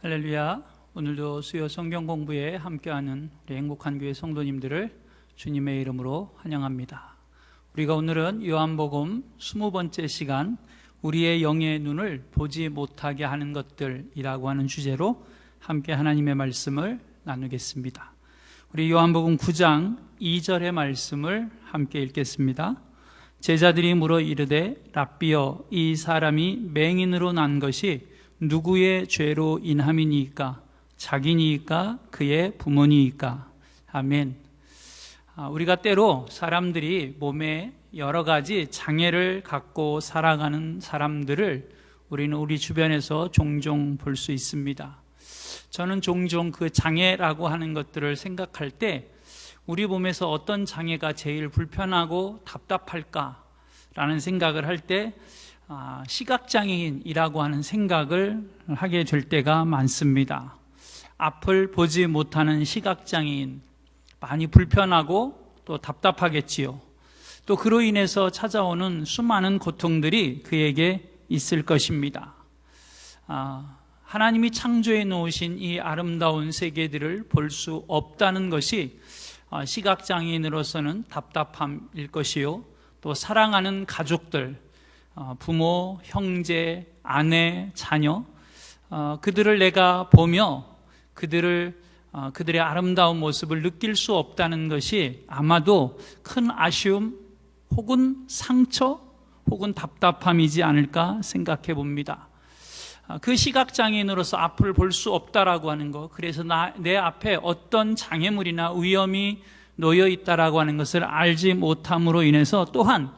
할렐루야. 오늘도 수요 성경 공부에 함께하는 우리 행복한 교회 성도님들을 주님의 이름으로 환영합니다. 우리가 오늘은 요한복음 20번째 시간 우리의 영의 눈을 보지 못하게 하는 것들이라고 하는 주제로 함께 하나님의 말씀을 나누겠습니다. 우리 요한복음 9장 2절의 말씀을 함께 읽겠습니다. 제자들이 물어 이르되 랍비여, 이 사람이 맹인으로 난 것이 누구의 죄로 인함이니이까? 자기니이까? 그의 부모니이까? 아멘. 우리가 때로 사람들이 몸에 여러 가지 장애를 갖고 살아가는 사람들을 우리는 우리 주변에서 종종 볼 수 있습니다. 저는 종종 그 장애라고 하는 것들을 생각할 때 우리 몸에서 어떤 장애가 제일 불편하고 답답할까라는 생각을 할 때 시각장애인이라고 하는 생각을 하게 될 때가 많습니다. 앞을 보지 못하는 시각장애인, 많이 불편하고 또 답답하겠지요. 또 그로 인해서 찾아오는 수많은 고통들이 그에게 있을 것입니다. 하나님이 창조해 놓으신 이 아름다운 세계들을 볼 수 없다는 것이 시각장애인으로서는 답답함일 것이요, 또 사랑하는 가족들, 부모, 형제, 아내, 자녀, 그들을 내가 보며 그들의 아름다운 모습을 느낄 수 없다는 것이 아마도 큰 아쉬움 혹은 상처 혹은 답답함이지 않을까 생각해 봅니다. 그 시각장애인으로서 앞을 볼 수 없다라고 하는 것, 그래서 내 앞에 어떤 장애물이나 위험이 놓여 있다라고 하는 것을 알지 못함으로 인해서 또한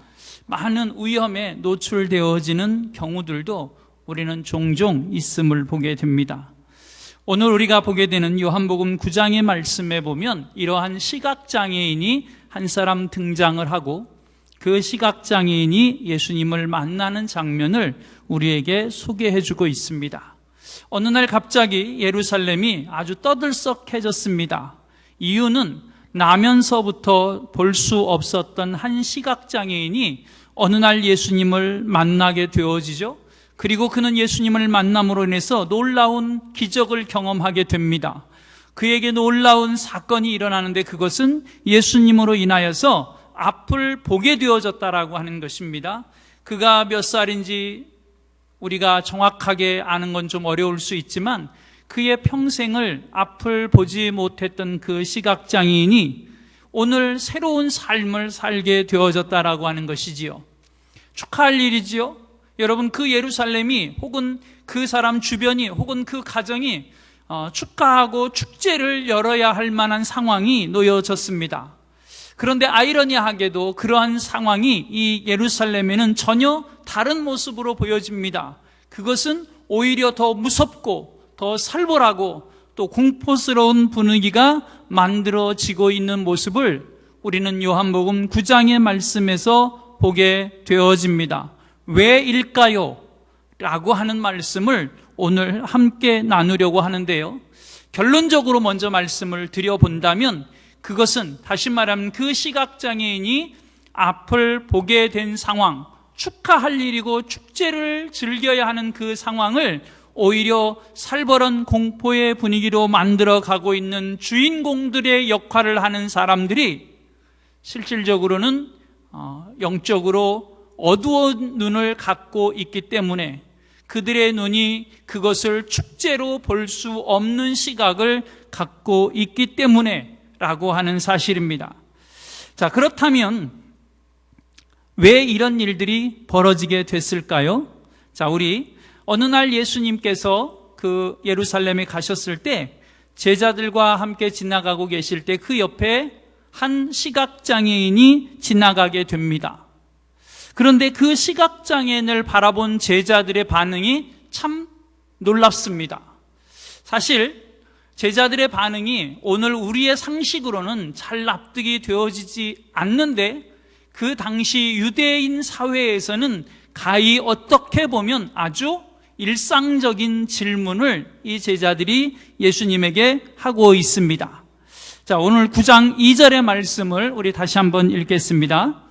많은 위험에 노출되어지는 경우들도 우리는 종종 있음을 보게 됩니다. 오늘 우리가 보게 되는 요한복음 9장의 말씀에 보면 이러한 시각장애인이 한 사람 등장을 하고 그 시각장애인이 예수님을 만나는 장면을 우리에게 소개해주고 있습니다. 어느 날 갑자기 예루살렘이 아주 떠들썩해졌습니다. 이유는 나면서부터 볼 수 없었던 한 시각장애인이 어느 날 예수님을 만나게 되어지죠. 그리고 그는 예수님을 만남으로 인해서 놀라운 기적을 경험하게 됩니다. 그에게 놀라운 사건이 일어나는데 그것은 예수님으로 인하여서 앞을 보게 되어졌다라고 하는 것입니다. 그가 몇 살인지 우리가 정확하게 아는 건 좀 어려울 수 있지만 그의 평생을 앞을 보지 못했던 그 시각장애인이 오늘 새로운 삶을 살게 되어졌다라고 하는 것이지요. 축하할 일이지요. 여러분, 그 예루살렘이 혹은 그 사람 주변이 혹은 그 가정이 축하하고 축제를 열어야 할 만한 상황이 놓여졌습니다. 그런데 아이러니하게도 그러한 상황이 이 예루살렘에는 전혀 다른 모습으로 보여집니다. 그것은 오히려 더 무섭고 더 살벌하고 또 공포스러운 분위기가 만들어지고 있는 모습을 우리는 요한복음 9장의 말씀에서 보게 되어집니다. 왜일까요? 라고 하는 말씀을 오늘 함께 나누려고 하는데요. 결론적으로 먼저 말씀을 드려본다면 그것은 다시 말하면 그 시각장애인이 앞을 보게 된 상황, 축하할 일이고 축제를 즐겨야 하는 그 상황을 오히려 살벌한 공포의 분위기로 만들어가고 있는 주인공들의 역할을 하는 사람들이 실질적으로는 영적으로 어두운 눈을 갖고 있기 때문에 그들의 눈이 그것을 축제로 볼 수 없는 시각을 갖고 있기 때문에 라고 하는 사실입니다. 자, 그렇다면 왜 이런 일들이 벌어지게 됐을까요? 자, 우리 어느 날 예수님께서 그 예루살렘에 가셨을 때 제자들과 함께 지나가고 계실 때 그 옆에 한 시각장애인이 지나가게 됩니다. 그런데 그 시각장애인을 바라본 제자들의 반응이 참 놀랍습니다. 사실 제자들의 반응이 오늘 우리의 상식으로는 잘 납득이 되어지지 않는데 그 당시 유대인 사회에서는 가히 어떻게 보면 아주 일상적인 질문을 이 제자들이 예수님에게 하고 있습니다. 자, 오늘 9장 2절의 말씀을 우리 다시 한번 읽겠습니다.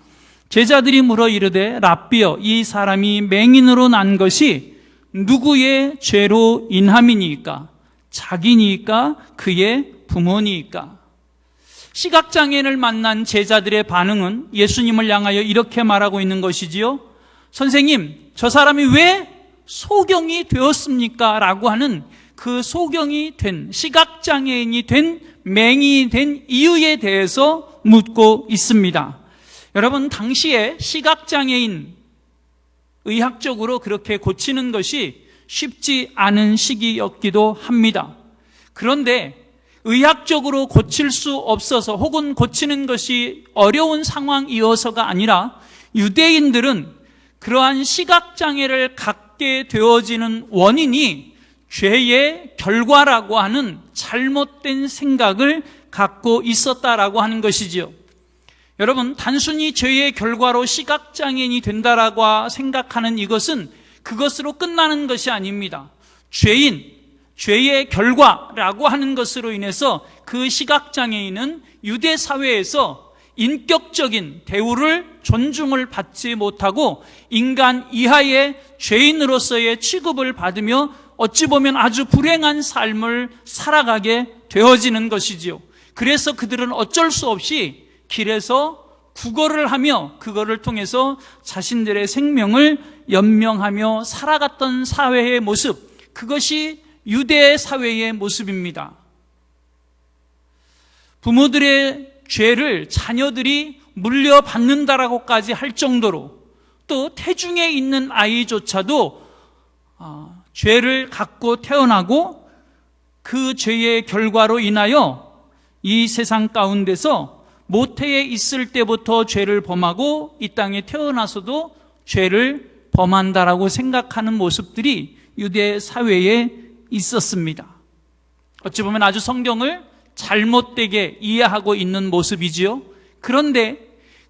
제자들이 물어 이르되 랍비여, 이 사람이 맹인으로 난 것이 누구의 죄로 인함이니까? 자기니까? 그의 부모니까? 시각장애인을 만난 제자들의 반응은 예수님을 향하여 이렇게 말하고 있는 것이지요. 선생님, 저 사람이 왜 소경이 되었습니까? 라고 하는 그 소경이 된, 시각장애인이 된, 맹인이 된 이유에 대해서 묻고 있습니다. 여러분, 당시에 시각장애인 의학적으로 그렇게 고치는 것이 쉽지 않은 시기였기도 합니다. 그런데 의학적으로 고칠 수 없어서 혹은 고치는 것이 어려운 상황이어서가 아니라 유대인들은 그러한 시각장애를 갖게 되어지는 원인이 죄의 결과라고 하는 잘못된 생각을 갖고 있었다라고 하는 것이지요. 여러분, 단순히 죄의 결과로 시각장애인이 된다라고 생각하는 이것은 그것으로 끝나는 것이 아닙니다. 죄의 결과라고 하는 것으로 인해서 그 시각장애인은 유대 사회에서 인격적인 대우를, 존중을 받지 못하고 인간 이하의 죄인으로서의 취급을 받으며 어찌 보면 아주 불행한 삶을 살아가게 되어지는 것이지요. 그래서 그들은 어쩔 수 없이 길에서 구걸을 하며 그거를 통해서 자신들의 생명을 연명하며 살아갔던 사회의 모습, 그것이 유대 사회의 모습입니다. 부모들의 죄를 자녀들이 물려받는다라고까지 할 정도로, 또 태중에 있는 아이조차도 죄를 갖고 태어나고 그 죄의 결과로 인하여 이 세상 가운데서 모태에 있을 때부터 죄를 범하고 이 땅에 태어나서도 죄를 범한다라고 생각하는 모습들이 유대 사회에 있었습니다. 어찌 보면 아주 성경을 잘못되게 이해하고 있는 모습이지요. 그런데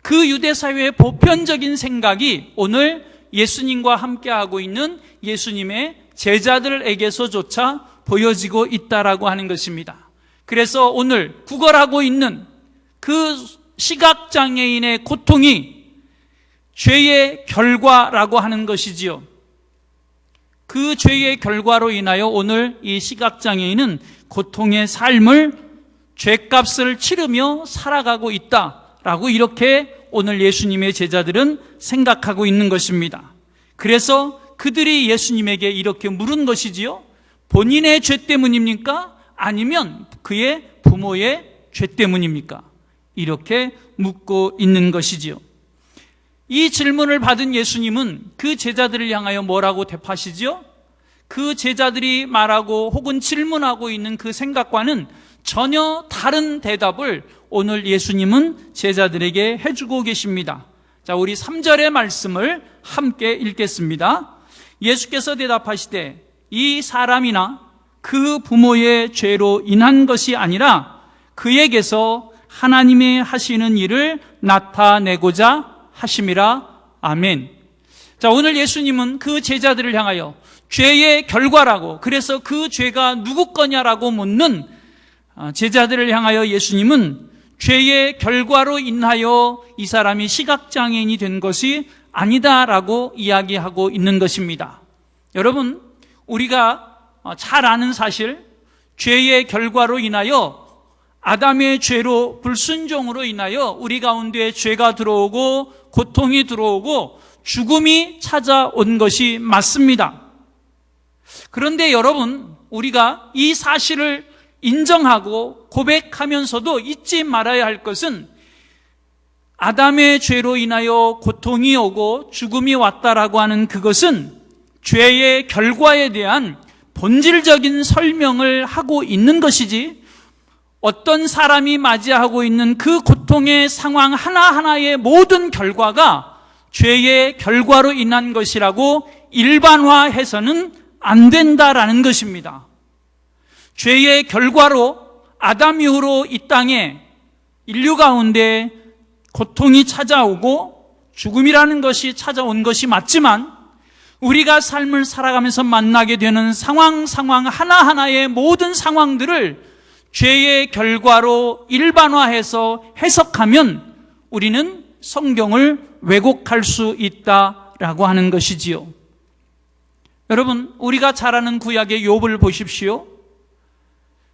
그 유대 사회의 보편적인 생각이 오늘 예수님과 함께하고 있는 예수님의 제자들에게서조차 보여지고 있다라고 하는 것입니다. 그래서 오늘 구걸하고 있는 그 시각장애인의 고통이 죄의 결과라고 하는 것이지요. 그 죄의 결과로 인하여 오늘 이 시각장애인은 고통의 삶을, 죄값을 치르며 살아가고 있다라고 이렇게 오늘 예수님의 제자들은 생각하고 있는 것입니다. 그래서 그들이 예수님에게 이렇게 물은 것이지요. 본인의 죄 때문입니까? 아니면 그의 부모의 죄 때문입니까? 이렇게 묻고 있는 것이지요. 이 질문을 받은 예수님은 그 제자들을 향하여 뭐라고 대답하시지요? 그 제자들이 말하고 혹은 질문하고 있는 그 생각과는 전혀 다른 대답을 오늘 예수님은 제자들에게 해주고 계십니다. 자, 우리 3절의 말씀을 함께 읽겠습니다. 예수께서 대답하시되 이 사람이나 그 부모의 죄로 인한 것이 아니라 그에게서 하나님의 하시는 일을 나타내고자 하심이라. 아멘. 자, 오늘 예수님은 그 제자들을 향하여 죄의 결과라고, 그래서 그 죄가 누구 거냐라고 묻는 제자들을 향하여 예수님은 죄의 결과로 인하여 이 사람이 시각장애인이 된 것이 아니다라고 이야기하고 있는 것입니다. 여러분, 우리가 잘 아는 사실, 죄의 결과로 인하여 아담의 죄로, 불순종으로 인하여 우리 가운데 죄가 들어오고 고통이 들어오고 죽음이 찾아온 것이 맞습니다. 그런데 여러분, 우리가 이 사실을 인정하고 고백하면서도 잊지 말아야 할 것은 아담의 죄로 인하여 고통이 오고 죽음이 왔다라고 하는 그것은 죄의 결과에 대한 본질적인 설명을 하고 있는 것이지, 어떤 사람이 맞이하고 있는 그 고통의 상황 하나하나의 모든 결과가 죄의 결과로 인한 것이라고 일반화해서는 안 된다라는 것입니다. 죄의 결과로 아담 이후로 이 땅에 인류 가운데 고통이 찾아오고 죽음이라는 것이 찾아온 것이 맞지만, 우리가 삶을 살아가면서 만나게 되는 상황 하나하나의 모든 상황들을 죄의 결과로 일반화해서 해석하면 우리는 성경을 왜곡할 수 있다라고 하는 것이지요. 여러분, 우리가 잘 아는 구약의 욥을 보십시오.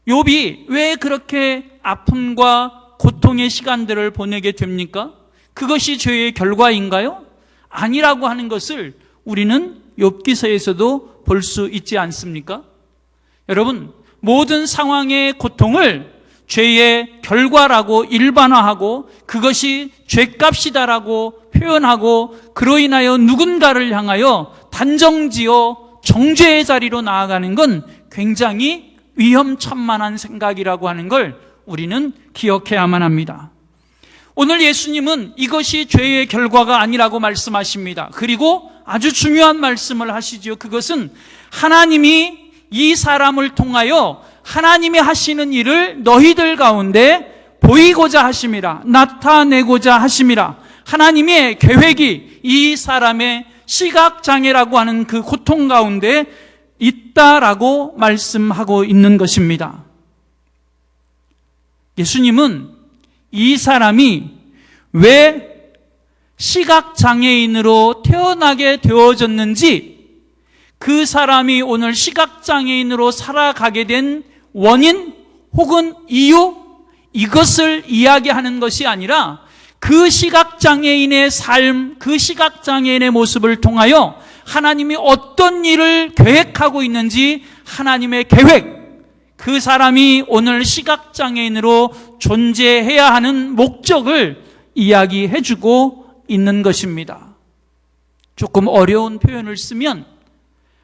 욥이 왜 그렇게 아픔과 고통의 시간들을 보내게 됩니까? 그것이 죄의 결과인가요? 아니라고 하는 것을 우리는 욥기서에서도 볼 수 있지 않습니까? 여러분, 모든 상황의 고통을 죄의 결과라고 일반화하고 그것이 죄값이다라고 표현하고 그로 인하여 누군가를 향하여 단정지어 정죄의 자리로 나아가는 건 굉장히 위험천만한 생각이라고 하는 걸 우리는 기억해야만 합니다. 오늘 예수님은 이것이 죄의 결과가 아니라고 말씀하십니다. 그리고 아주 중요한 말씀을 하시죠. 그것은 하나님이 이 사람을 통하여 하나님이 하시는 일을 너희들 가운데 보이고자 하심이라, 나타내고자 하심이라. 하나님의 계획이 이 사람의 시각장애라고 하는 그 고통 가운데 있다라고 말씀하고 있는 것입니다. 예수님은 이 사람이 왜 시각장애인으로 태어나게 되어졌는지, 그 사람이 오늘 시각장애인으로 살아가게 된 원인 혹은 이유, 이것을 이야기하는 것이 아니라 그 시각장애인의 삶, 그 시각장애인의 모습을 통하여 하나님이 어떤 일을 계획하고 있는지, 하나님의 계획, 그 사람이 오늘 시각장애인으로 존재해야 하는 목적을 이야기해주고 있는 것입니다. 조금 어려운 표현을 쓰면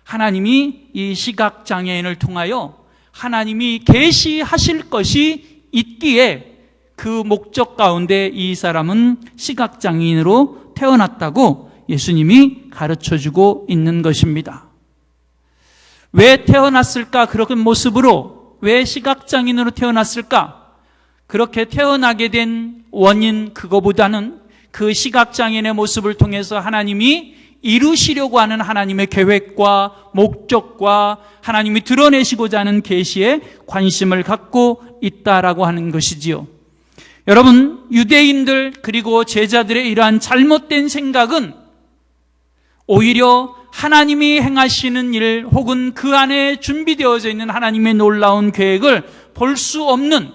하나님이 이 시각장애인을 통하여 하나님이 계시하실 것이 있기에 그 목적 가운데 이 사람은 시각장애인으로 태어났다고 예수님이 가르쳐주고 있는 것입니다. 왜 태어났을까? 그런 모습으로 왜 시각장애인으로 태어났을까? 그렇게 태어나게 된 원인, 그거보다는 그 시각장애인의 모습을 통해서 하나님이 이루시려고 하는 하나님의 계획과 목적과 하나님이 드러내시고자 하는 계시에 관심을 갖고 있다라고 하는 것이지요. 여러분, 유대인들 그리고 제자들의 이러한 잘못된 생각은 오히려 하나님이 행하시는 일 혹은 그 안에 준비되어져 있는 하나님의 놀라운 계획을 볼 수 없는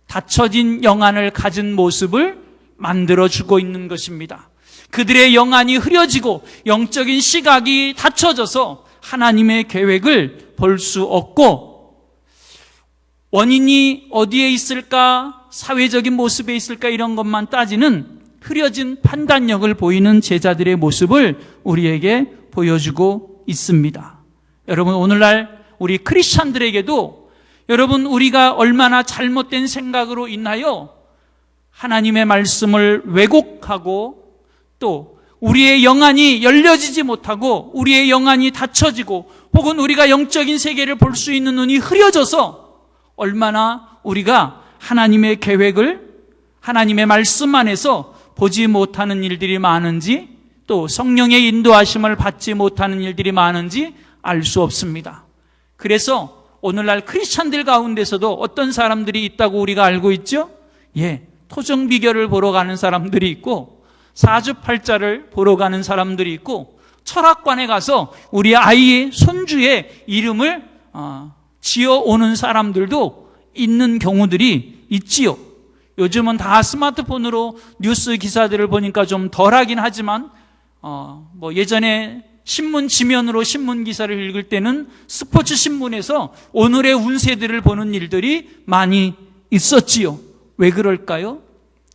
닫혀진 영안을 가진 모습을 만들어주고 있는 것입니다. 그들의 영안이 흐려지고 영적인 시각이 닫혀져서 하나님의 계획을 볼 수 없고, 원인이 어디에 있을까, 사회적인 모습에 있을까, 이런 것만 따지는 흐려진 판단력을 보이는 제자들의 모습을 우리에게 보여주고 있습니다. 여러분, 오늘날 우리 크리스찬들에게도 여러분, 우리가 얼마나 잘못된 생각으로 인하여 하나님의 말씀을 왜곡하고 또 우리의 영안이 열려지지 못하고 우리의 영안이 닫혀지고 혹은 우리가 영적인 세계를 볼 수 있는 눈이 흐려져서 얼마나 우리가 하나님의 계획을 하나님의 말씀 안에서 보지 못하는 일들이 많은지, 또 성령의 인도하심을 받지 못하는 일들이 많은지 알 수 없습니다. 그래서 오늘날 크리스찬들 가운데서도 어떤 사람들이 있다고 우리가 알고 있죠? 토정비결을 보러 가는 사람들이 있고, 사주팔자를 보러 가는 사람들이 있고, 철학관에 가서 우리 아이의 손주의 이름을 지어오는 사람들도 있는 경우들이 있지요. 요즘은 다 스마트폰으로 뉴스 기사들을 보니까 좀 덜하긴 하지만 예전에 신문 지면으로 신문 기사를 읽을 때는 스포츠 신문에서 오늘의 운세들을 보는 일들이 많이 있었지요. 왜 그럴까요?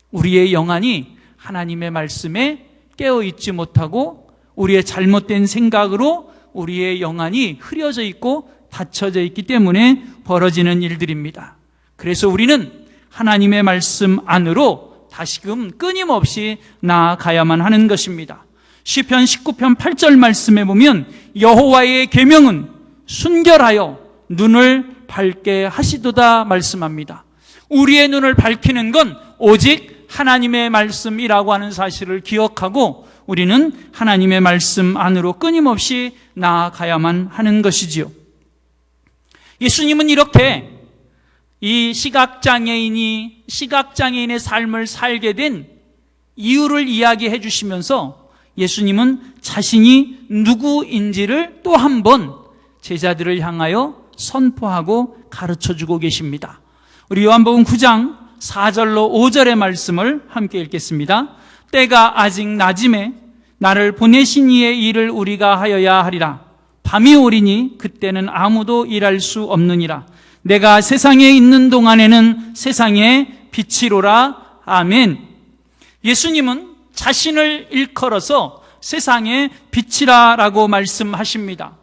우리의 영안이 하나님의 말씀에 깨어있지 못하고 우리의 잘못된 생각으로 우리의 영안이 흐려져 있고 닫혀져 있기 때문에 벌어지는 일들입니다. 그래서 우리는 하나님의 말씀 안으로 다시금 끊임없이 나아가야만 하는 것입니다. 시편 19편 8절 말씀에 보면 여호와의 계명은 순결하여 눈을 밝게 하시도다 말씀합니다. 우리의 눈을 밝히는 건 오직 하나님의 말씀이라고 하는 사실을 기억하고 우리는 하나님의 말씀 안으로 끊임없이 나아가야만 하는 것이지요. 예수님은 이렇게 이 시각장애인의 삶을 살게 된 이유를 이야기해 주시면서 예수님은 자신이 누구인지를 또 한 번 제자들을 향하여 선포하고 가르쳐주고 계십니다. 우리 요한복음 9장 4절로 5절의 말씀을 함께 읽겠습니다. 때가 아직 낮음에 나를 보내신 이의 일을 우리가 하여야 하리라. 밤이 오리니 그때는 아무도 일할 수 없느니라. 내가 세상에 있는 동안에는 세상의 빛이로라. 아멘. 예수님은 자신을 일컬어서 세상의 빛이라라고 말씀하십니다.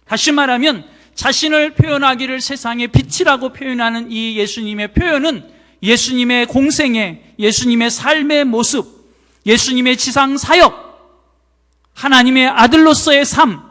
다시 말하면 자신을 표현하기를 세상의 빛이라고 표현하는 이 예수님의 표현은 예수님의 공생애, 예수님의 삶의 모습, 예수님의 지상 사역, 하나님의 아들로서의 삶,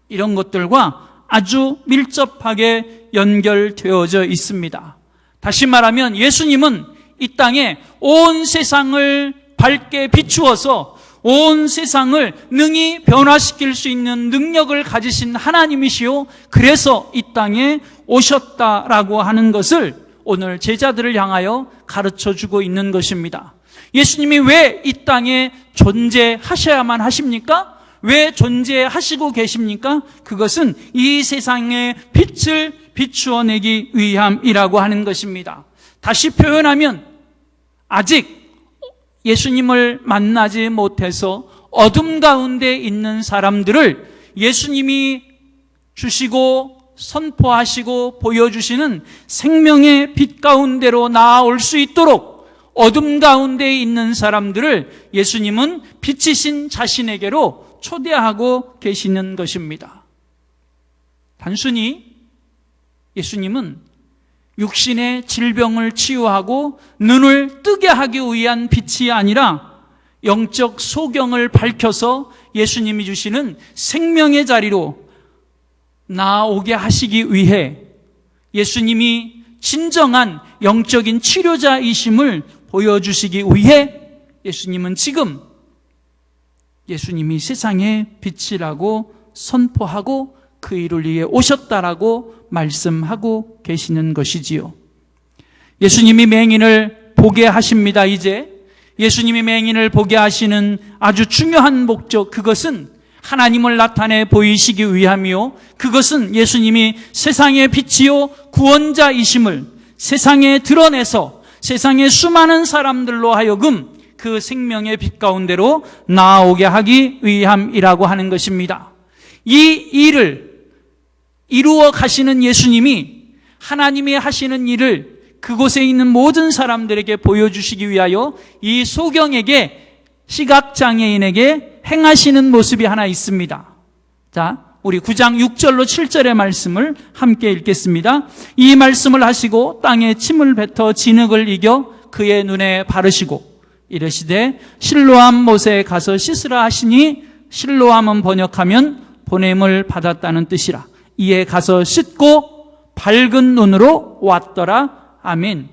이런 것들과 아주 밀접하게 연결되어져 있습니다. 다시 말하면 예수님은 이 땅에 온 세상을 밝게 비추어서 온 세상을 능히 변화시킬 수 있는 능력을 가지신 하나님이시요, 그래서 이 땅에 오셨다라고 하는 것을 오늘 제자들을 향하여 가르쳐주고 있는 것입니다. 예수님이 왜 이 땅에 존재하셔야만 하십니까? 왜 존재하시고 계십니까? 그것은 이 세상의 빛을 비추어내기 위함이라고 하는 것입니다. 다시 표현하면 아직 예수님을 만나지 못해서 어둠 가운데 있는 사람들을 예수님이 주시고 선포하시고 보여주시는 생명의 빛 가운데로 나아올 수 있도록 어둠 가운데 있는 사람들을 예수님은 빛이신 자신에게로 초대하고 계시는 것입니다. 단순히 예수님은 육신의 질병을 치유하고 눈을 뜨게 하기 위한 빛이 아니라 영적 소경을 밝혀서 예수님이 주시는 생명의 자리로 나아오게 하시기 위해 예수님이 진정한 영적인 치료자이심을 보여주시기 위해 예수님은 지금 예수님이 세상의 빛이라고 선포하고 그 일을 위해 오셨다라고 말씀하고 계시는 것이지요. 예수님이 맹인을 보게 하십니다. 이제 예수님이 맹인을 보게 하시는 아주 중요한 목적, 그것은 하나님을 나타내 보이시기 위함이요, 그것은 예수님이 세상의 빛이요 구원자이심을 세상에 드러내서 세상의 수많은 사람들로 하여금 그 생명의 빛 가운데로 나아오게 하기 위함이라고 하는 것입니다. 이 일을 이루어 가시는 예수님이 하나님이 하시는 일을 그곳에 있는 모든 사람들에게 보여주시기 위하여 이 소경에게, 시각장애인에게 행하시는 모습이 하나 있습니다. 자, 우리 9장 6절로 7절의 말씀을 함께 읽겠습니다. 이 말씀을 하시고 땅에 침을 뱉어 진흙을 이겨 그의 눈에 바르시고 이르시되 실로암 못에 가서 씻으라 하시니, 실로암은 번역하면 보냄을 받았다는 뜻이라. 이에 가서 씻고 밝은 눈으로 왔더라. 아멘.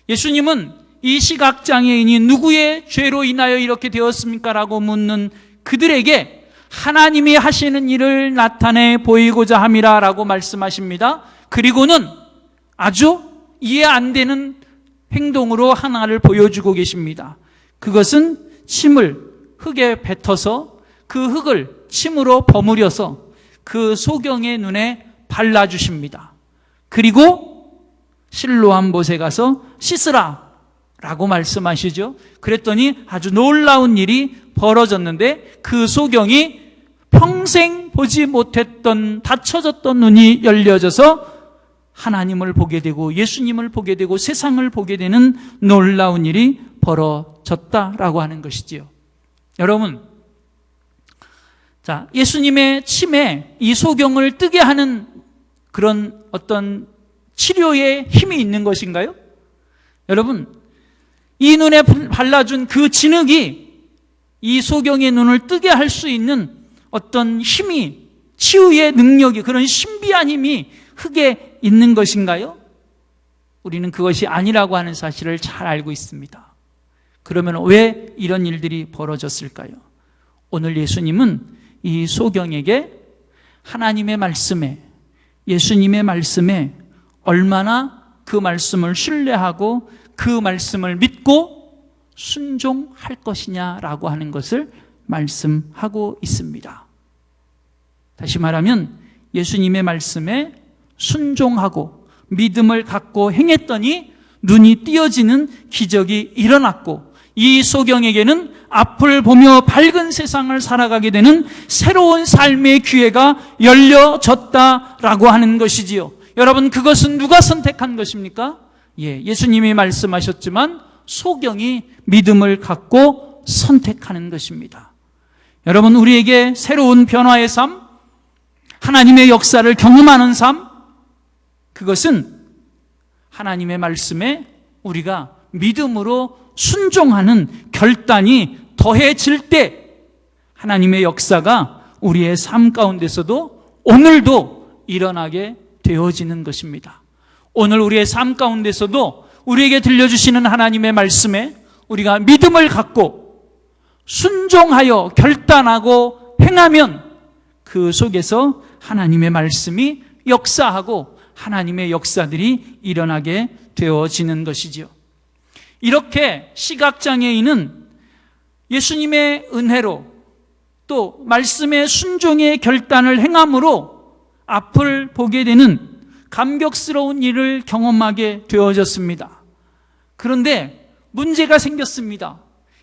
예수님은 이 시각장애인이 누구의 죄로 인하여 이렇게 되었습니까? 라고 묻는 그들에게 하나님이 하시는 일을 나타내 보이고자 함이라 라고 말씀하십니다. 그리고는 아주 이해 안 되는 행동으로 하나를 보여주고 계십니다. 그것은 침을 흙에 뱉어서 그 흙을 침으로 버무려서 그 소경의 눈에 발라주십니다. 그리고 실로암 못에 가서 씻으라 라고 말씀하시죠. 그랬더니 아주 놀라운 일이 벌어졌는데 그 소경이 평생 보지 못했던 닫혀졌던 눈이 열려져서 하나님을 보게 되고 예수님을 보게 되고 세상을 보게 되는 놀라운 일이 벌어졌다라고 하는 것이지요. 여러분, 자, 예수님의 침에 이 소경을 뜨게 하는 그런 어떤 치료의 힘이 있는 것인가요? 여러분, 이 눈에 발라준 그 진흙이 이 소경의 눈을 뜨게 할 수 있는 어떤 힘이, 치유의 능력이, 그런 신비한 힘이 흙에 있는 것인가요? 우리는 그것이 아니라고 하는 사실을 잘 알고 있습니다. 그러면 왜 이런 일들이 벌어졌을까요? 오늘 예수님은 이 소경에게 하나님의 말씀에, 예수님의 말씀에 얼마나 그 말씀을 신뢰하고 그 말씀을 믿고 순종할 것이냐라고 하는 것을 말씀하고 있습니다. 다시 말하면 예수님의 말씀에 순종하고 믿음을 갖고 행했더니 눈이 띄어지는 기적이 일어났고, 이 소경에게는 앞을 보며 밝은 세상을 살아가게 되는 새로운 삶의 기회가 열려졌다라고 하는 것이지요. 여러분, 그것은 누가 선택한 것입니까? 예수님이 말씀하셨지만 소경이 믿음을 갖고 선택하는 것입니다. 여러분, 우리에게 새로운 변화의 삶, 하나님의 역사를 경험하는 삶, 그것은 하나님의 말씀에 우리가 믿음으로 순종하는 결단이 더해질 때 하나님의 역사가 우리의 삶 가운데서도 오늘도 일어나게 되어지는 것입니다. 오늘 우리의 삶 가운데서도 우리에게 들려주시는 하나님의 말씀에 우리가 믿음을 갖고 순종하여 결단하고 행하면 그 속에서 하나님의 말씀이 역사하고 하나님의 역사들이 일어나게 되어지는 것이지요. 이렇게 시각장애인은 예수님의 은혜로 또 말씀의 순종의 결단을 행함으로 앞을 보게 되는 감격스러운 일을 경험하게 되어졌습니다. 그런데 문제가 생겼습니다.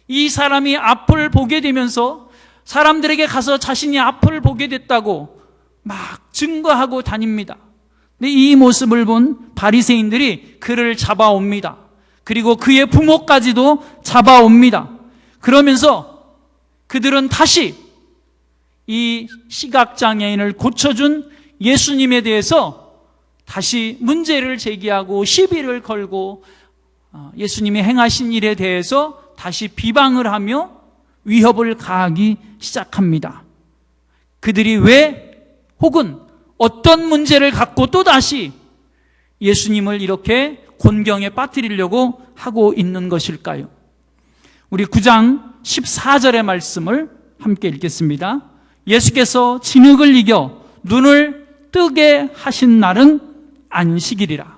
이 사람이 앞을 보게 되면서 사람들에게 가서 자신이 앞을 보게 됐다고 막 증거하고 다닙니다. 근데 이 모습을 본 바리새인들이 그를 잡아옵니다. 그리고 그의 부모까지도 잡아옵니다. 그러면서 그들은 다시 이 시각장애인을 고쳐준 예수님에 대해서 다시 문제를 제기하고 시비를 걸고 예수님이 행하신 일에 대해서 다시 비방을 하며 위협을 가하기 시작합니다. 그들이 왜 혹은 어떤 문제를 갖고 또다시 예수님을 이렇게 곤경에 빠뜨리려고 하고 있는 것일까요? 우리 9장 14절의 말씀을 함께 읽겠습니다. 예수께서 진흙을 이겨 눈을 뜨게 하신 날은 안식일이라.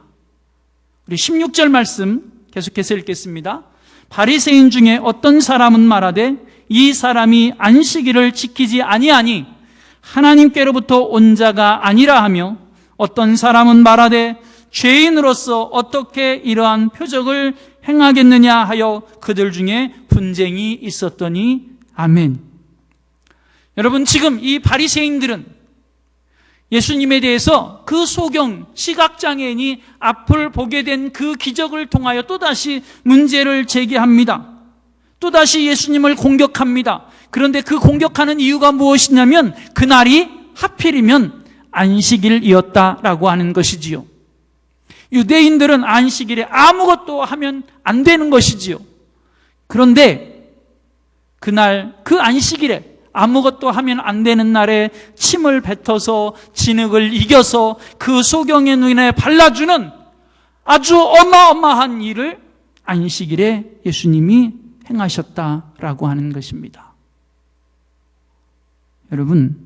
우리 16절 말씀 계속해서 읽겠습니다. 바리새인 중에 어떤 사람은 말하되 이 사람이 안식일을 지키지 아니하니 하나님께로부터 온 자가 아니라 하며, 어떤 사람은 말하되 죄인으로서 어떻게 이러한 표적을 행하겠느냐 하여 그들 중에 분쟁이 있었더니 아멘. 여러분, 지금 이 바리새인들은 예수님에 대해서 그 소경 시각장애인이 앞을 보게 된 그 기적을 통하여 또다시 문제를 제기합니다. 또다시 예수님을 공격합니다. 그런데 그 공격하는 이유가 무엇이냐면 그날이 하필이면 안식일이었다라고 하는 것이지요. 유대인들은 안식일에 아무것도 하면 안 되는 것이지요. 그런데 그날 그 안식일에 아무것도 하면 안 되는 날에 침을 뱉어서 진흙을 이겨서 그 소경의 눈에 발라주는 아주 어마어마한 일을 안식일에 예수님이 행하셨다라고 하는 것입니다. 여러분,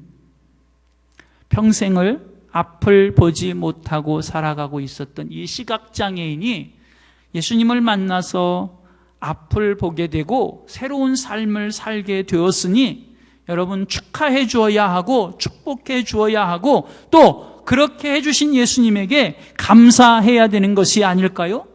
평생을 앞을 보지 못하고 살아가고 있었던 이 시각장애인이 예수님을 만나서 앞을 보게 되고 새로운 삶을 살게 되었으니 여러분, 축하해 주어야 하고 축복해 주어야 하고 또 그렇게 해주신 예수님에게 감사해야 되는 것이 아닐까요?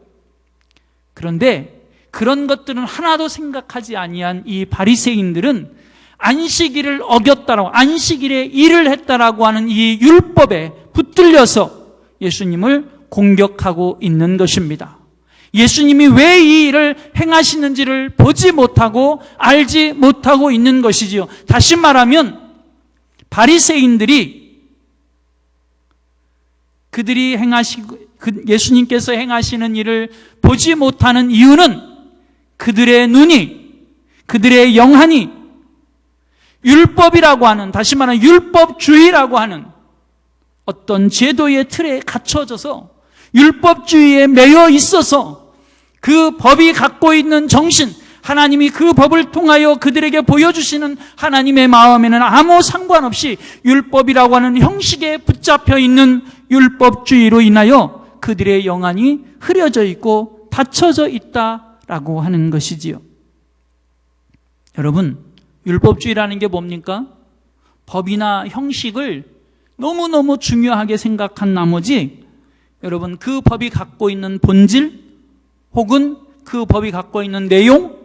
그런데 그런 것들은 하나도 생각하지 아니한 이 바리새인들은 안식일을 어겼다라고, 안식일에 일을 했다라고 하는 이 율법에 붙들려서 예수님을 공격하고 있는 것입니다. 예수님이 왜 이 일을 행하시는지를 보지 못하고 알지 못하고 있는 것이지요. 다시 말하면 바리새인들이 그들이 예수님께서 행하시는 일을 보지 못하는 이유는 그들의 눈이, 그들의 영안이 율법이라고 하는, 다시 말하면 율법주의라고 하는 어떤 제도의 틀에 갇혀져서 율법주의에 매여 있어서 그 법이 갖고 있는 정신, 하나님이 그 법을 통하여 그들에게 보여주시는 하나님의 마음에는 아무 상관없이 율법이라고 하는 형식에 붙잡혀 있는 율법주의로 인하여 그들의 영안이 흐려져 있고 닫혀져 있다라고 하는 것이지요. 여러분, 율법주의라는 게 뭡니까? 법이나 형식을 너무너무 중요하게 생각한 나머지 여러분 그 법이 갖고 있는 본질 혹은 그 법이 갖고 있는 내용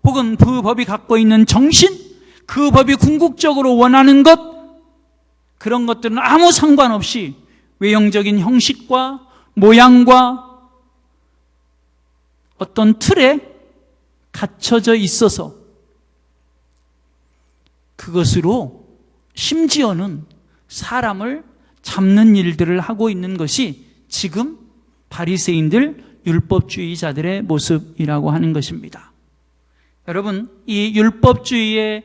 혹은 그 법이 갖고 있는 정신, 그 법이 궁극적으로 원하는 것, 그런 것들은 아무 상관없이 외형적인 형식과 모양과 어떤 틀에 갇혀져 있어서 그것으로 심지어는 사람을 잡는 일들을 하고 있는 것이 지금 바리새인들, 율법주의자들의 모습이라고 하는 것입니다. 여러분, 이 율법주의에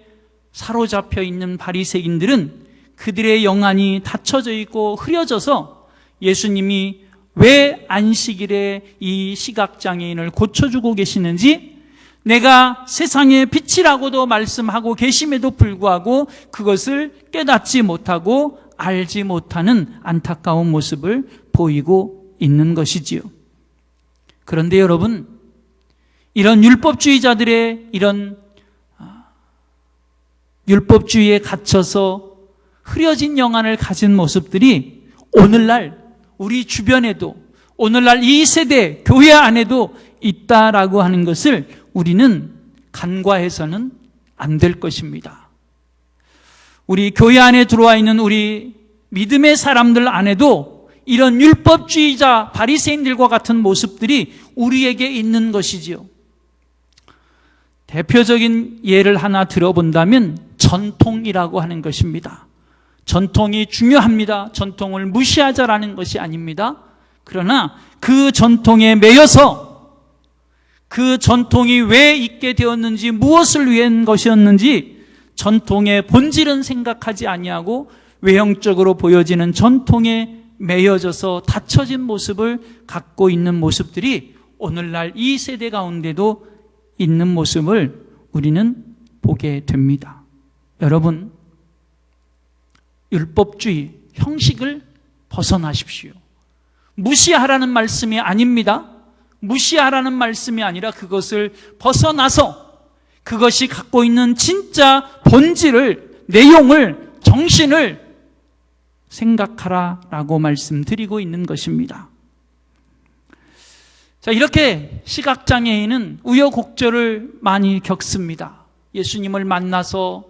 사로잡혀 있는 바리새인들은 그들의 영안이 닫혀져 있고 흐려져서 예수님이 왜 안식일에 이 시각장애인을 고쳐주고 계시는지, 내가 세상의 빛이라고도 말씀하고 계심에도 불구하고 그것을 깨닫지 못하고 알지 못하는 안타까운 모습을 보이고 있는 것이지요. 그런데 여러분, 이런 율법주의자들의 이런 율법주의에 갇혀서 흐려진 영안을 가진 모습들이 오늘날 우리 주변에도, 오늘날 이 세대 교회 안에도 있다라고 하는 것을 우리는 간과해서는 안 될 것입니다. 우리 교회 안에 들어와 있는 우리 믿음의 사람들 안에도 이런 율법주의자 바리새인들과 같은 모습들이 우리에게 있는 것이지요. 대표적인 예를 하나 들어본다면 전통이라고 하는 것입니다. 전통이 중요합니다. 전통을 무시하자라는 것이 아닙니다. 그러나 그 전통에 매여서 그 전통이 왜 있게 되었는지, 무엇을 위한 것이었는지 전통의 본질은 생각하지 아니하고 외형적으로 보여지는 전통에 매여져서 닫혀진 모습을 갖고 있는 모습들이 오늘날 이 세대 가운데도 있는 모습을 우리는 보게 됩니다. 여러분, 율법주의, 형식을 벗어나십시오. 무시하라는 말씀이 아닙니다. 무시하라는 말씀이 아니라 그것을 벗어나서 그것이 갖고 있는 진짜 본질을, 내용을, 정신을 생각하라라고 말씀드리고 있는 것입니다. 자, 이렇게 시각장애인은 우여곡절을 많이 겪습니다. 예수님을 만나서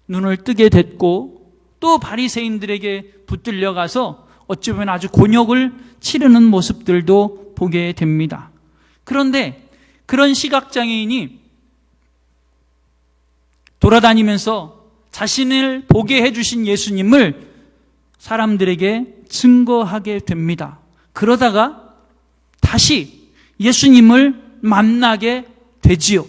눈을 뜨게 됐고 또 바리새인들에게 붙들려 가서 어찌 보면 아주 곤욕을 치르는 모습들도 보게 됩니다. 그런데 그런 시각장애인이 돌아다니면서 자신을 보게 해주신 예수님을 사람들에게 증거하게 됩니다. 그러다가 다시 예수님을 만나게 되지요.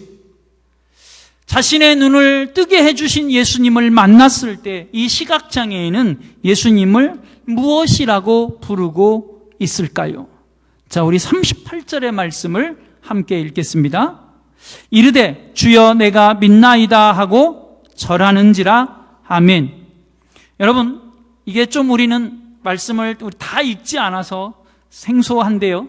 자신의 눈을 뜨게 해주신 예수님을 만났을 때 이 시각장애인은 예수님을 무엇이라고 부르고 있을까요? 자, 우리 38절의 말씀을 함께 읽겠습니다. 이르되 주여 내가 믿나이다 하고 절하는지라. 아멘. 여러분, 이게 좀 우리는 말씀을 다 읽지 않아서 생소한데요.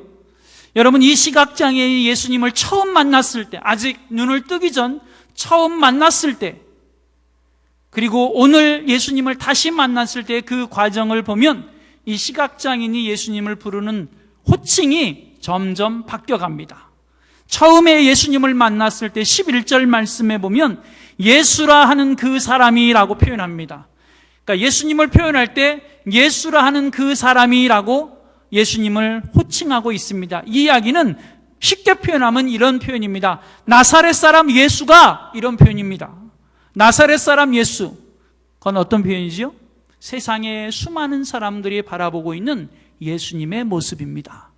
여러분, 이 시각장애인이 예수님을 처음 만났을 때, 아직 눈을 뜨기 전 처음 만났을 때, 그리고 오늘 예수님을 다시 만났을 때 그 과정을 보면 이 시각장애인이 예수님을 부르는 호칭이 점점 바뀌어갑니다. 처음에 예수님을 만났을 때 11절 말씀에 보면 예수라 하는 그 사람이라고 표현합니다. 그러니까 예수님을 표현할 때 예수라 하는 그 사람이라고 예수님을 호칭하고 있습니다. 이 이야기는 쉽게 표현하면 이런 표현입니다. 나사렛 사람 예수가, 이런 표현입니다. 나사렛 사람 예수. 그건 어떤 표현이지요? 세상에 수많은 사람들이 바라보고 있는 예수님의 모습입니다.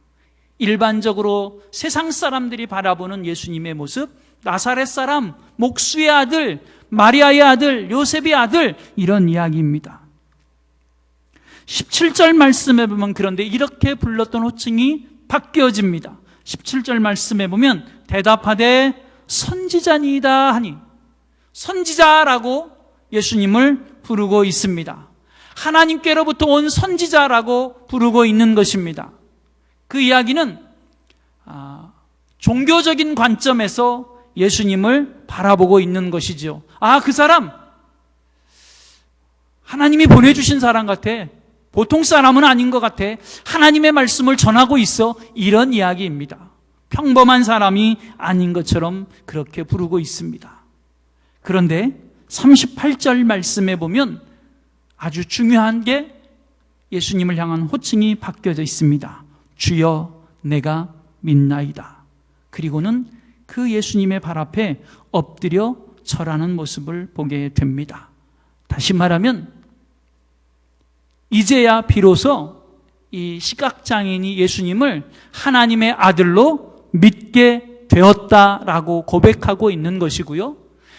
일반적으로 세상 사람들이 바라보는 예수님의 모습, 나사렛 사람, 목수의 아들, 마리아의 아들, 요셉의 아들, 이런 이야기입니다. 17절 말씀에 보면 그런데 이렇게 불렀던 호칭이 바뀌어집니다. 17절 말씀에 보면 대답하되 선지자니이다 하니, 선지자라고 예수님을 부르고 있습니다. 하나님께로부터 온 선지자라고 부르고 있는 것입니다. 그 이야기는 종교적인 관점에서 예수님을 바라보고 있는 것이죠. 그 사람 하나님이 보내주신 사람 같아. 보통 사람은 아닌 것 같아. 하나님의 말씀을 전하고 있어. 이런 이야기입니다. 평범한 사람이 아닌 것처럼 그렇게 부르고 있습니다. 그런데 38절 말씀에 보면 아주 중요한 게 예수님을 향한 호칭이 바뀌어져 있습니다. 주여 내가 믿나이다. 그리고는 그 예수님의 발 앞에 엎드려 절하는 모습을 보게 됩니다. 다시 말하면 이제야 비로소 이 시각장애인이 예수님을 하나님의 아들로 믿게 되었다라고 고백하고 있는 것이고요.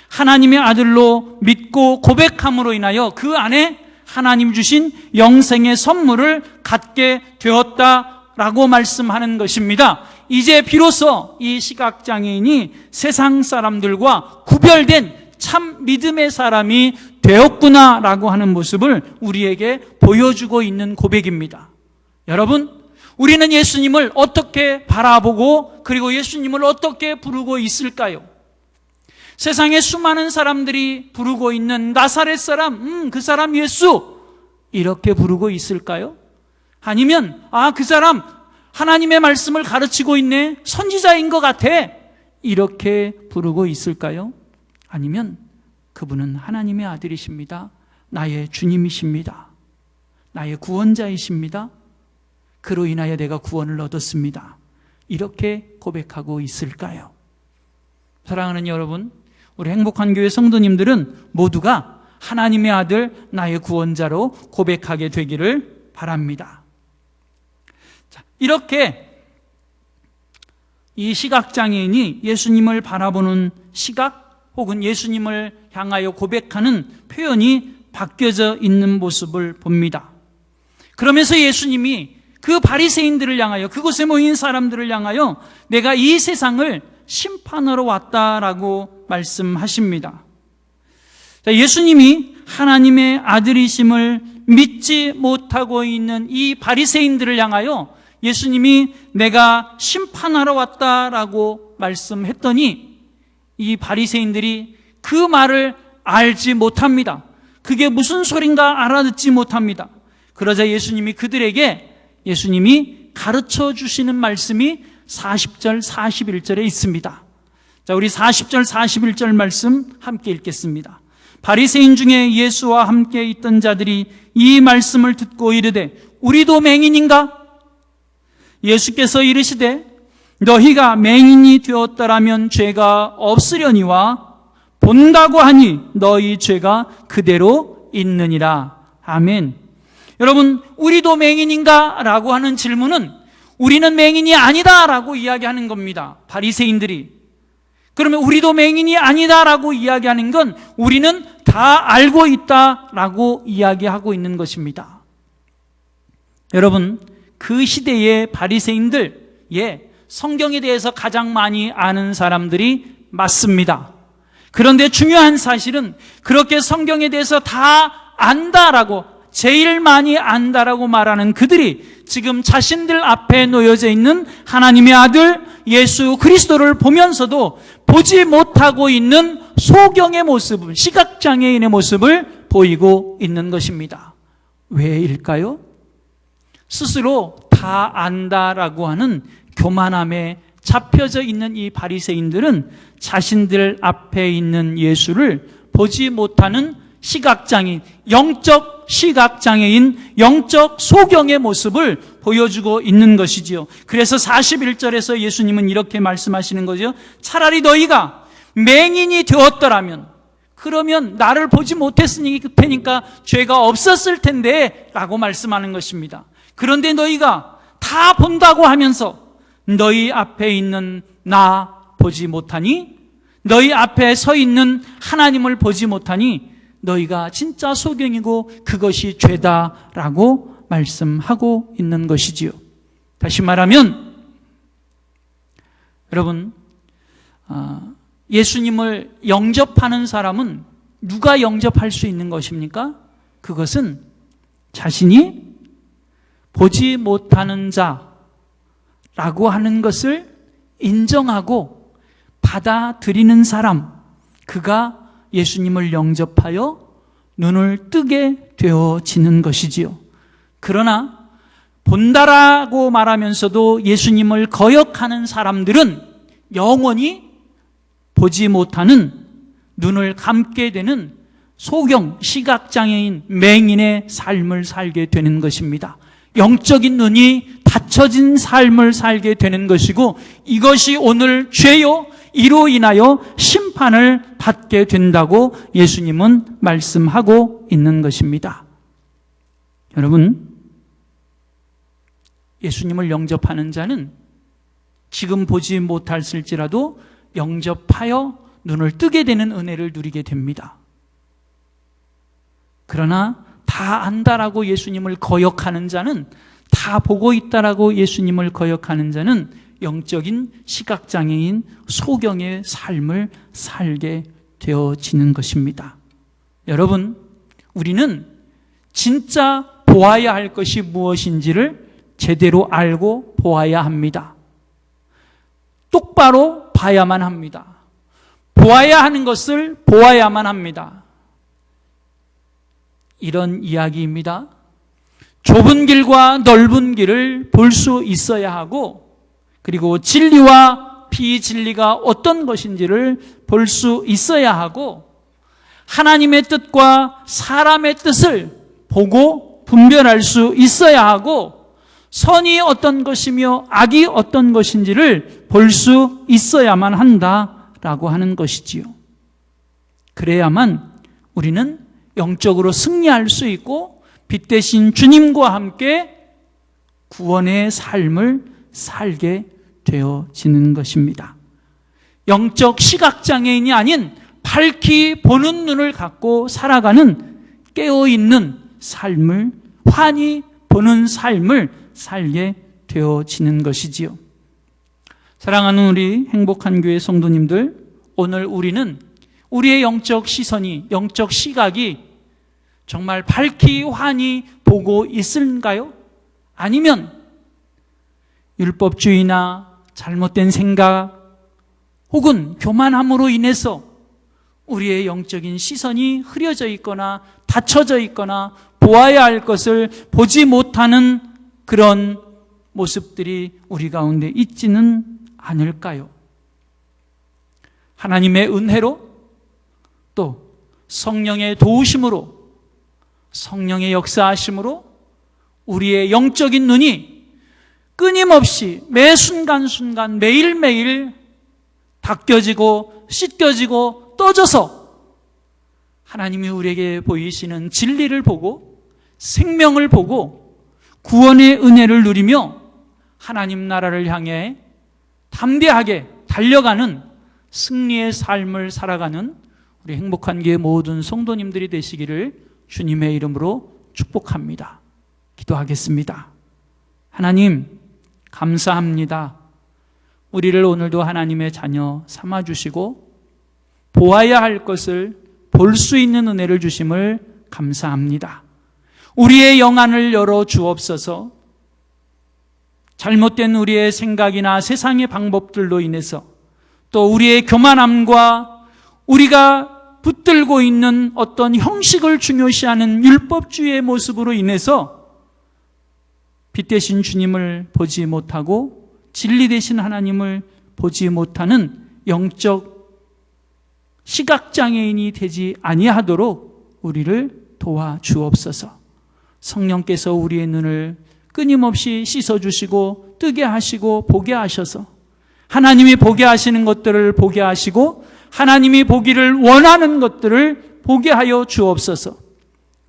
하나님의 아들로 믿고 고백함으로 인하여 그 안에 하나님 주신 영생의 선물을 갖게 되었다라고 말씀하는 것입니다. 이제 비로소 이 시각장애인이 세상 사람들과 구별된 참 믿음의 사람이 되었구나라고 하는 모습을 우리에게 보여주고 있는 고백입니다. 여러분, 우리는 예수님을 어떻게 바라보고 그리고 예수님을 어떻게 부르고 있을까요? 세상에 수많은 사람들이 부르고 있는 나사렛 사람, 그 사람 예수 이렇게 부르고 있을까요? 아니면 그 사람 하나님의 말씀을 가르치고 있네, 선지자인 것 같아 이렇게 부르고 있을까요? 아니면 그분은 하나님의 아들이십니다. 나의 주님이십니다. 나의 구원자이십니다. 그로 인하여 내가 구원을 얻었습니다. 이렇게 고백하고 있을까요? 사랑하는 여러분, 우리 행복한 교회 성도님들은 모두가 하나님의 아들, 나의 구원자로 고백하게 되기를 바랍니다. 자, 이렇게 이 시각장애인이 예수님을 바라보는 시각 혹은 예수님을 향하여 고백하는 표현이 바뀌어져 있는 모습을 봅니다. 그러면서 예수님이 그 바리새인들을 향하여, 그곳에 모인 사람들을 향하여 내가 이 세상을 심판하러 왔다라고 말씀하십니다. 자, 예수님이 하나님의 아들이심을 믿지 못하고 있는 이 바리새인들을 향하여 예수님이 내가 심판하러 왔다라고 말씀했더니 이 바리새인들이 그 말을 알지 못합니다. 그게 무슨 소린가 알아듣지 못합니다. 그러자 예수님이 그들에게 예수님이 가르쳐 주시는 말씀이 40절, 41절에 있습니다. 자, 우리 40절, 41절 말씀 함께 읽겠습니다. 바리새인 중에 예수와 함께 있던 자들이 이 말씀을 듣고 이르되 우리도 맹인인가? 예수께서 이르시되 너희가 맹인이 되었더라면 죄가 없으려니와 본다고 하니 너희 죄가 그대로 있느니라. 아멘. 여러분, 우리도 맹인인가? 라고 하는 질문은 우리는 맹인이 아니다 라고 이야기하는 겁니다. 바리새인들이. 그러면 우리도 맹인이 아니다 라고 이야기하는 건 우리는 다 알고 있다 라고 이야기하고 있는 것입니다. 여러분, 그 시대의 바리새인들, 성경에 대해서 가장 많이 아는 사람들이 맞습니다. 그런데 중요한 사실은 그렇게 성경에 대해서 다 안다라고, 제일 많이 안다라고 말하는 그들이 지금 자신들 앞에 놓여져 있는 하나님의 아들 예수 그리스도를 보면서도 보지 못하고 있는 소경의 모습, 시각장애인의 모습을 보이고 있는 것입니다. 왜일까요? 스스로 다 안다라고 하는 교만함에 잡혀져 있는 이 바리새인들은 자신들 앞에 있는 예수를 보지 못하는 시각장애인, 영적 시각장애인, 영적 소경의 모습을 보여주고 있는 것이지요. 그래서 41절에서 예수님은 이렇게 말씀하시는 거죠. 차라리 너희가 맹인이 되었더라면, 그러면 나를 보지 못했으니까 죄가 없었을 텐데 라고 말씀하는 것입니다. 그런데 너희가 다 본다고 하면서 너희 앞에 있는 나 보지 못하니, 너희 앞에 서 있는 하나님을 보지 못하니 너희가 진짜 소경이고 그것이 죄다라고 말씀하고 있는 것이지요. 다시 말하면 여러분, 예수님을 영접하는 사람은 누가 영접할 수 있는 것입니까? 그것은 자신이 보지 못하는 자라고 하는 것을 인정하고 받아들이는 사람, 그가 예수님을 영접하여 눈을 뜨게 되어지는 것이지요. 그러나 본다라고 말하면서도 예수님을 거역하는 사람들은 영원히 보지 못하는, 눈을 감게 되는 소경, 시각장애인, 맹인의 삶을 살게 되는 것입니다. 영적인 눈이 닫혀진 삶을 살게 되는 것이고, 이것이 오늘 죄요, 이로 인하여 심판을 받게 된다고 예수님은 말씀하고 있는 것입니다. 여러분, 예수님을 영접하는 자는 지금 보지 못할지라도 영접하여 눈을 뜨게 되는 은혜를 누리게 됩니다. 그러나 다 안다라고 예수님을 거역하는 자는, 다 보고 있다라고 예수님을 거역하는 자는 영적인 시각장애인, 소경의 삶을 살게 되어지는 것입니다. 여러분, 우리는 진짜 보아야 할 것이 무엇인지를 제대로 알고 보아야 합니다. 똑바로 봐야만 합니다. 보아야 하는 것을 보아야만 합니다. 이런 이야기입니다. 좁은 길과 넓은 길을 볼 수 있어야 하고, 그리고 진리와 비진리가 어떤 것인지를 볼 수 있어야 하고, 하나님의 뜻과 사람의 뜻을 보고 분별할 수 있어야 하고, 선이 어떤 것이며 악이 어떤 것인지를 볼 수 있어야만 한다라고 하는 것이지요. 그래야만 우리는 영적으로 승리할 수 있고 빛 대신 주님과 함께 구원의 삶을 살게 되어지는 것입니다. 영적 시각장애인이 아닌 밝히 보는 눈을 갖고 살아가는 깨어있는 삶을, 환히 보는 삶을 살게 되어지는 것이지요. 사랑하는 우리 행복한 교회 성도님들, 오늘 우리는 우리의 영적 시선이, 영적 시각이 정말 밝히 환히 보고 있을까요? 아니면 율법주의나 잘못된 생각 혹은 교만함으로 인해서 우리의 영적인 시선이 흐려져 있거나 닫혀져 있거나 보아야 할 것을 보지 못하는 그런 모습들이 우리 가운데 있지는 않을까요? 하나님의 은혜로, 또 성령의 도우심으로, 성령의 역사하심으로 우리의 영적인 눈이 끊임없이 매 순간순간 매일매일 닦여지고 씻겨지고 떠져서 하나님이 우리에게 보이시는 진리를 보고 생명을 보고 구원의 은혜를 누리며 하나님 나라를 향해 담대하게 달려가는 승리의 삶을 살아가는 우리 행복한 교회 모든 성도님들이 되시기를 주님의 이름으로 축복합니다. 기도하겠습니다. 하나님, 감사합니다. 우리를 오늘도 하나님의 자녀 삼아주시고 보아야 할 것을 볼 수 있는 은혜를 주심을 감사합니다. 우리의 영안을 열어 주옵소서. 잘못된 우리의 생각이나 세상의 방법들로 인해서, 또 우리의 교만함과 우리가 붙들고 있는 어떤 형식을 중요시하는 율법주의의 모습으로 인해서 빛 대신 주님을 보지 못하고 진리 대신 하나님을 보지 못하는 영적 시각장애인이 되지 아니하도록 우리를 도와주옵소서. 성령께서 우리의 눈을 끊임없이 씻어주시고 뜨게 하시고 보게 하셔서 하나님이 보게 하시는 것들을 보게 하시고 하나님이 보기를 원하는 것들을 보게 하여 주옵소서.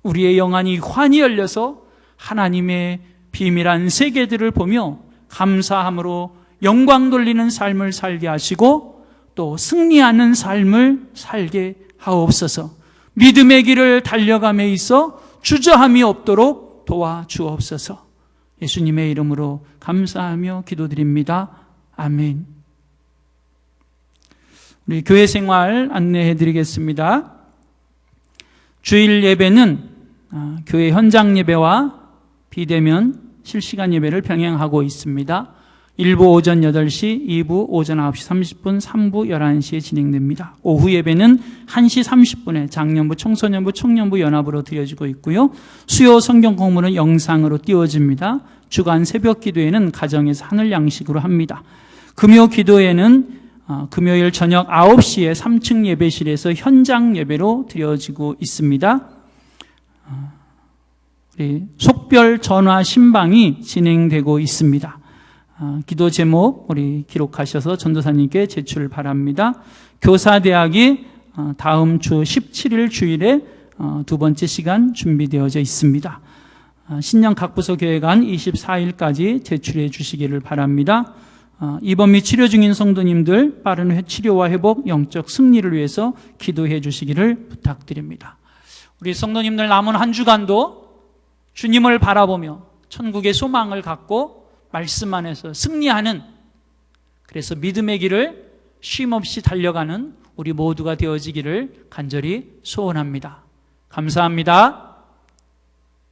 우리의 영안이 환히 열려서 하나님의 비밀한 세계들을 보며 감사함으로 영광 돌리는 삶을 살게 하시고 또 승리하는 삶을 살게 하옵소서. 믿음의 길을 달려감에 있어 주저함이 없도록 도와주옵소서. 예수님의 이름으로 감사하며 기도드립니다. 아멘. 우리 교회 생활 안내해 드리겠습니다. 주일 예배는 교회 현장 예배와 비대면 실시간 예배를 병행하고 있습니다. 1부 오전 8시, 2부 오전 9시 30분, 3부 11시에 진행됩니다. 오후 예배는 1시 30분에 장년부, 청소년부, 청년부 연합으로 드려지고 있고요. 수요 성경 공부는 영상으로 띄워집니다. 주간 새벽 기도회는 가정에서 하늘 양식으로 합니다. 금요 기도회는 금요일 저녁 9시에 3층 예배실에서 현장 예배로 드려지고 있습니다. 우리 속별 전화 신방이 진행되고 있습니다. 기도 제목 우리 기록하셔서 전도사님께 제출 바랍니다. 교사대학이 다음 주 17일 주일에 두 번째 시간 준비되어져 있습니다. 신년 각부서 교회관 24일까지 제출해 주시기를 바랍니다. 입원 및 치료 중인 성도님들 빠른 치료와 회복, 영적 승리를 위해서 기도해 주시기를 부탁드립니다. 우리 성도님들 남은 한 주간도 주님을 바라보며 천국의 소망을 갖고 말씀 안에서 승리하는, 그래서 믿음의 길을 쉼없이 달려가는 우리 모두가 되어지기를 간절히 소원합니다. 감사합니다.